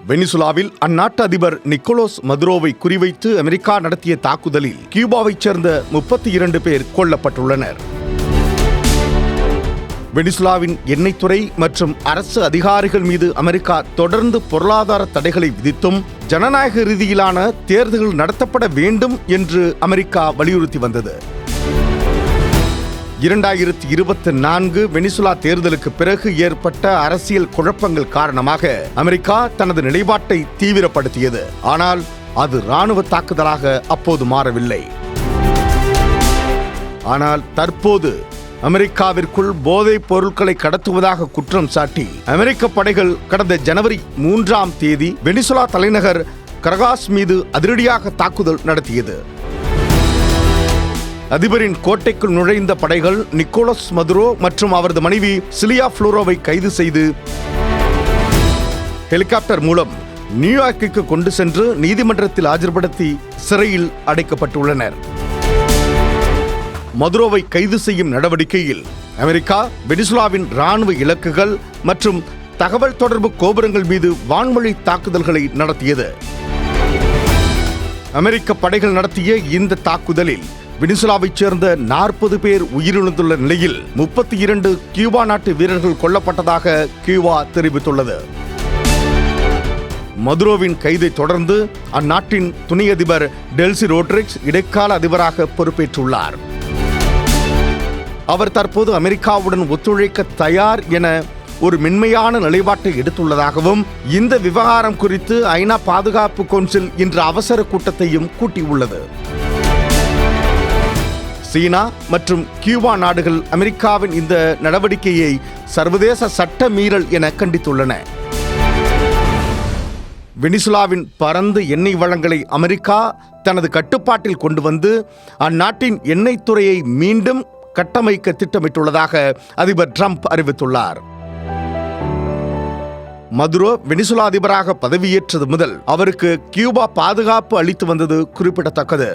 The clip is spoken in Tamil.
வெனிசுலாவில் அந்நாட்டு அதிபர் நிக்கோலஸ் மதுரோவை குறிவைத்து அமெரிக்கா நடத்திய தாக்குதலில் கியூபாவைச் சேர்ந்த 32 பேர் கொல்லப்பட்டுள்ளனர். வெனிசுலாவின் எண்ணெய் துறை மற்றும் அரசு அதிகாரிகள் மீது அமெரிக்கா தொடர்ந்து பொருளாதார தடைகளை விதித்தும் ஜனநாயக ரீதியிலான தேர்தல்கள் நடத்தப்பட வேண்டும் என்று அமெரிக்கா வலியுறுத்தி வந்தது. 2024 வெனிசுலா தேர்தலுக்கு பிறகு ஏற்பட்ட அரசியல் குழப்பங்கள் காரணமாக அமெரிக்கா தனது நிலைப்பாட்டை தீவிரப்படுத்தியது. ஆனால் அது இராணுவ தாக்குதலாக அப்போது மாறவில்லை. ஆனால் தற்போது அமெரிக்காவிற்குள் போதைப் பொருட்களை கடத்துவதாக குற்றம் சாட்டி அமெரிக்க படைகள் கடந்த ஜனவரி 3ஆம் தேதி வெனிசுலா தலைநகர் கரகாஸ் மீது அதிரடியாக தாக்குதல் நடத்தியது. அதிபரின் கோட்டைக்குள் நுழைந்த படைகள் நிக்கோலஸ் மதுரோ மற்றும் அவரது மனைவி சிலியா புளோரோவை கைது செய்து ஹெலிகாப்டர் மூலம் நியூயார்க்கிற்கு கொண்டு சென்று நீதிமன்றத்தில் ஆஜர்படுத்தி சிறையில் அடைக்கப்பட்டுள்ளனர். மதுரோவை கைது செய்யும் நடவடிக்கையில் அமெரிக்கா வெனிசுலாவின் இராணுவ இலக்குகள் மற்றும் தகவல் தொடர்பு கோபுரங்கள் மீது வான்வழி தாக்குதல்களை நடத்தியது. அமெரிக்க படைகள் நடத்திய இந்த தாக்குதலில் வெனிசுலாவைச் சேர்ந்த 40 பேர் உயிரிழந்துள்ள நிலையில் 32 கியூபா நாட்டு வீரர்கள் கொல்லப்பட்டதாக கியூபா தெரிவித்துள்ளது. மதுரோவின் கைதை தொடர்ந்து அந்நாட்டின் துணை அதிபர் டெல்சி ரோட்ரிக்ஸ் இடைக்கால அதிபராக பொறுப்பேற்றுள்ளார். அவர் தற்போது அமெரிக்காவுடன் ஒத்துழைக்க தயார் என ஒரு மென்மையான நிலைப்பாட்டை எடுத்துள்ளதாகவும் இந்த விவகாரம் குறித்து ஐநா பாதுகாப்பு கவுன்சில் இன்று அவசர கூட்டத்தையும் கூட்டியுள்ளது. சீனா மற்றும் கியூபா நாடுகள் அமெரிக்காவின் இந்த நடவடிக்கையை சர்வதேச சட்ட மீறல் என கண்டித்துள்ளன. வெனிசுலாவின் பரந்த எண்ணெய் வளங்களை அமெரிக்கா தனது கட்டுப்பாட்டில் கொண்டு வந்து அந்நாட்டின் எண்ணெய் துறையை மீண்டும் கட்டமைக்க திட்டமிட்டுள்ளதாக அதிபர் ட்ரம்ப் அறிவித்துள்ளார். மதுரோ வெனிசுலா அதிபராக பதவியேற்றது முதல் அவருக்கு கியூபா பாதுகாப்பு அளித்து வந்தது குறிப்பிடத்தக்கது.